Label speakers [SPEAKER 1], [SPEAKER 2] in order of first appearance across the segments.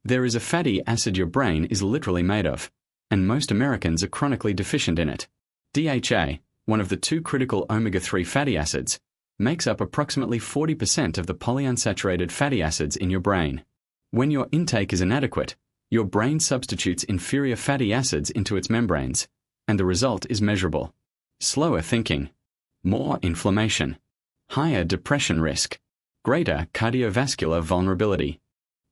[SPEAKER 1] There is a fatty acid your brain is literally made of, and most Americans are chronically deficient in it. DHA, one of the two critical omega-3 fatty acids, makes up approximately 40% of the polyunsaturated fatty acids in your brain. When your intake is inadequate, your brain substitutes inferior fatty acids into its membranes, and the result is measurable. Slower thinking, more inflammation, higher depression risk, greater cardiovascular vulnerability.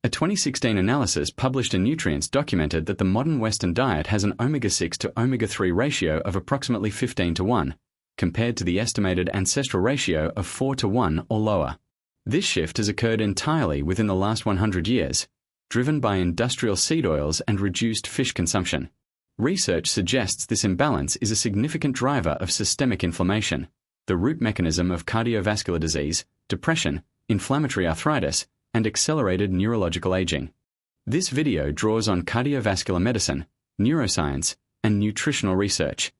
[SPEAKER 1] A 2016 analysis published in Nutrients documented that the modern Western diet has an omega-6 to omega-3 ratio of approximately 15:1, compared to the estimated ancestral ratio of 4:1 or lower. This shift has occurred entirely within the last 100 years, driven by industrial seed oils and reduced fish consumption. Research suggests this imbalance is a significant driver of systemic inflammation, the root mechanism of cardiovascular disease, depression, inflammatory arthritis, and accelerated neurological aging. This video draws on cardiovascular medicine, neuroscience, and nutritional research.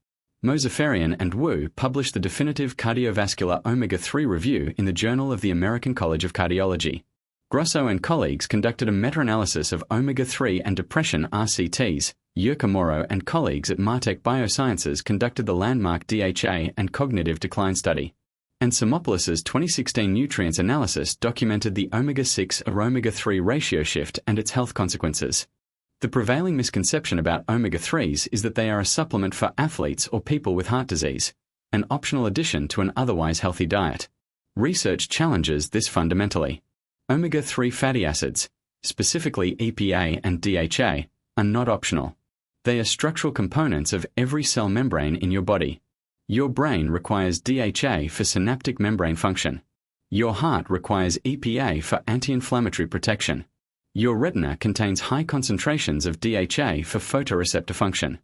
[SPEAKER 1] Mozaffarian and Wu published the definitive cardiovascular omega-3 review in the Journal of the American College of Cardiology. Grosso and colleagues conducted a meta-analysis of omega-3 and depression RCTs. Yurka Moro and colleagues at Martech Biosciences conducted the landmark DHA and cognitive decline study. And Simopoulos' 2016 nutrients analysis documented the omega-6 or omega-3 ratio shift and its health consequences. The prevailing misconception about omega-3s is that they are a supplement for athletes or people with heart disease, an optional addition to an otherwise healthy diet. Research challenges this fundamentally. Omega-3 fatty acids, specifically EPA and DHA, are not optional. They are structural components of every cell membrane in your body. Your brain requires DHA for synaptic membrane function. Your heart requires EPA for anti-inflammatory protection. Your retina contains high concentrations of DHA for photoreceptor function.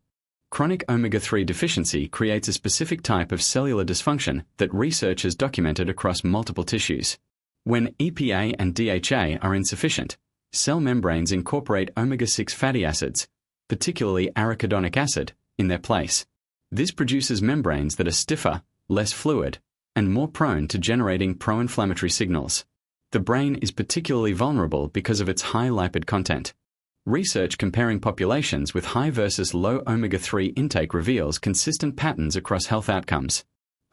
[SPEAKER 1] Chronic omega-3 deficiency creates a specific type of cellular dysfunction that research has documented across multiple tissues. When EPA and DHA are insufficient, cell membranes incorporate omega-6 fatty acids, particularly arachidonic acid, in their place. This produces membranes that are stiffer, less fluid, and more prone to generating pro-inflammatory signals. The brain is particularly vulnerable because of its high lipid content. Research comparing populations with high versus low omega-3 intake reveals consistent patterns across health outcomes.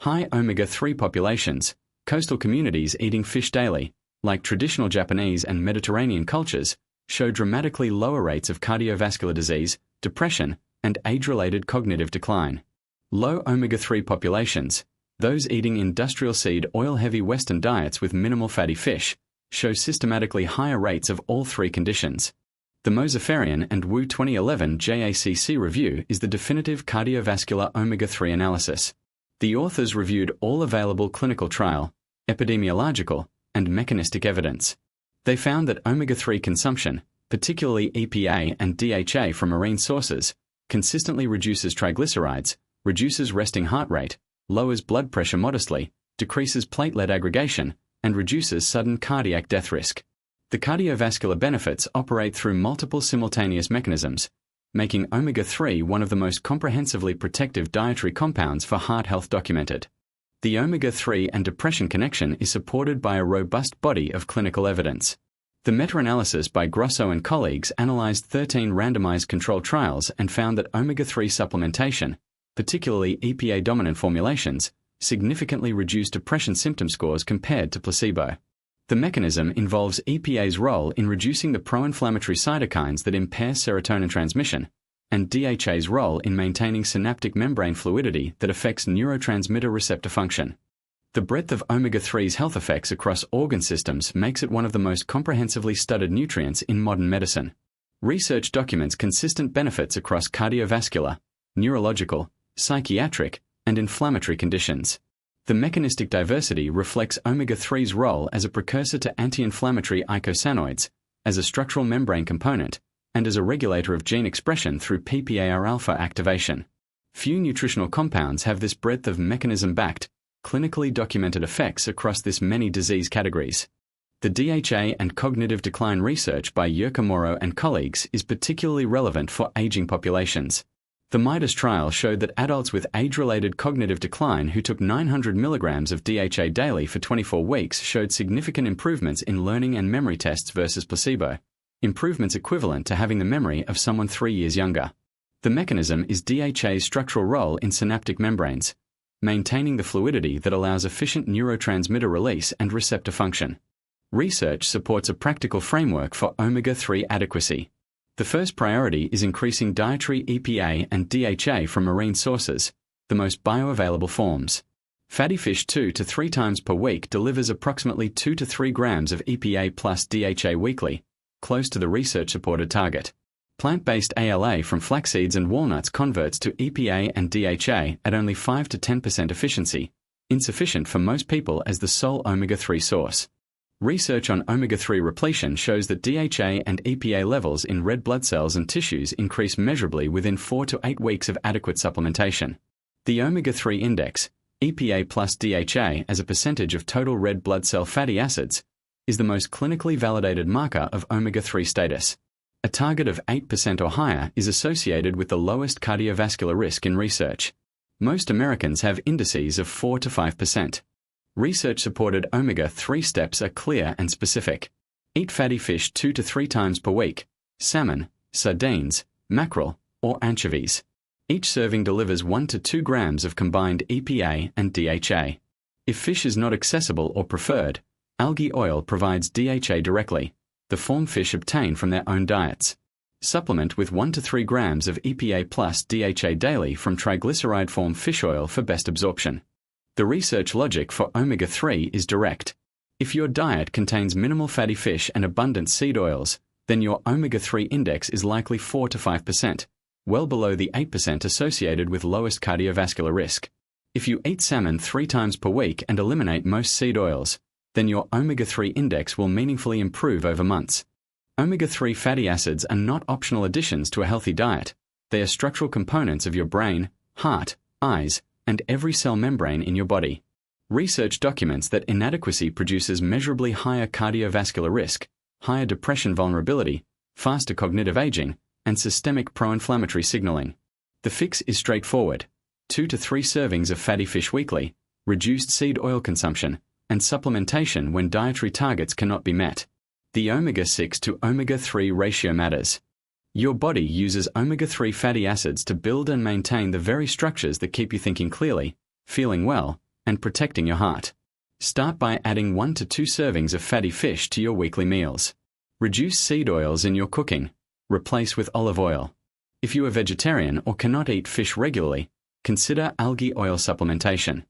[SPEAKER 1] High omega-3 populations, coastal communities eating fish daily, like traditional Japanese and Mediterranean cultures, show dramatically lower rates of cardiovascular disease, depression, and age-related cognitive decline. Low omega-3 populations, those eating industrial seed oil-heavy Western diets with minimal fatty fish, show systematically higher rates of all three conditions. The Mozaffarian and Wu 2011 JACC review is the definitive cardiovascular omega-3 analysis. The authors reviewed all available clinical trial, epidemiological, and mechanistic evidence. They found that omega-3 consumption, particularly EPA and DHA from marine sources, consistently reduces triglycerides, reduces resting heart rate, lowers blood pressure modestly, decreases platelet aggregation, and reduces sudden cardiac death risk. The cardiovascular benefits operate through multiple simultaneous mechanisms, making omega-3 one of the most comprehensively protective dietary compounds for heart health documented. The omega-3 and depression connection is supported by a robust body of clinical evidence. The meta-analysis by Grosso and colleagues analyzed 13 randomized controlled trials and found that omega-3 supplementation, particularly EPA-dominant formulations, significantly reduced depression symptom scores compared to placebo. The mechanism involves EPA's role in reducing the pro-inflammatory cytokines that impair serotonin transmission, and DHA's role in maintaining synaptic membrane fluidity that affects neurotransmitter receptor function. The breadth of omega-3's health effects across organ systems makes it one of the most comprehensively studied nutrients in modern medicine. Research documents consistent benefits across cardiovascular, neurological, psychiatric, and inflammatory conditions. The mechanistic diversity reflects omega-3's role as a precursor to anti-inflammatory eicosanoids, as a structural membrane component, and as a regulator of gene expression through PPAR-alpha activation. Few nutritional compounds have this breadth of mechanism-backed, clinically documented effects across this many disease categories. The DHA and cognitive decline research by Yurka Moro and colleagues is particularly relevant for aging populations. The MIDAS trial showed that adults with age-related cognitive decline who took 900 milligrams of DHA daily for 24 weeks showed significant improvements in learning and memory tests versus placebo, improvements equivalent to having the memory of someone 3 years younger. The mechanism is DHA's structural role in synaptic membranes, maintaining the fluidity that allows efficient neurotransmitter release and receptor function. Research supports a practical framework for omega-3 adequacy. The first priority is increasing dietary EPA and DHA from marine sources, the most bioavailable forms. Fatty fish 2 to 3 times per week delivers approximately 2 to 3 grams of EPA plus DHA weekly, close to the research-supported target. Plant-based ALA from flax seeds and walnuts converts to EPA and DHA at only 5 to 10% efficiency, insufficient for most people as the sole omega-3 source. Research on omega-3 repletion shows that DHA and EPA levels in red blood cells and tissues increase measurably within 4 to 8 weeks of adequate supplementation. The omega-3 index, EPA plus DHA as a percentage of total red blood cell fatty acids, is the most clinically validated marker of omega-3 status. A target of 8% or higher is associated with the lowest cardiovascular risk in research. Most Americans have indices of 4 to 5%. Research-supported omega-3 steps are clear and specific. Eat fatty fish 2 to 3 times per week, salmon, sardines, mackerel, or anchovies. Each serving delivers 1 to 2 grams of combined EPA and DHA. If fish is not accessible or preferred, algae oil provides DHA directly, the form fish obtain from their own diets. Supplement with 1 to 3 grams of EPA plus DHA daily from triglyceride form fish oil for best absorption. The research logic for omega-3 is direct. If your diet contains minimal fatty fish and abundant seed oils, then your omega-3 index is likely 4 to 5%, well below the 8% associated with lowest cardiovascular risk. If you eat salmon 3 times per week and eliminate most seed oils, then your omega-3 index will meaningfully improve over months. Omega-3 fatty acids are not optional additions to a healthy diet. They are structural components of your brain, heart, eyes, and every cell membrane in your body. Research documents that inadequacy produces measurably higher cardiovascular risk, higher depression vulnerability, faster cognitive aging, and systemic pro-inflammatory signaling. The fix is straightforward: 2 to 3 servings of fatty fish weekly, reduced seed oil consumption, and supplementation when dietary targets cannot be met. The omega-6 to omega-3 ratio matters. Your body uses omega-3 fatty acids to build and maintain the very structures that keep you thinking clearly, feeling well, and protecting your heart. Start by adding 1 to 2 servings of fatty fish to your weekly meals. Reduce seed oils in your cooking. Replace with olive oil. If you are vegetarian or cannot eat fish regularly, consider algae oil supplementation.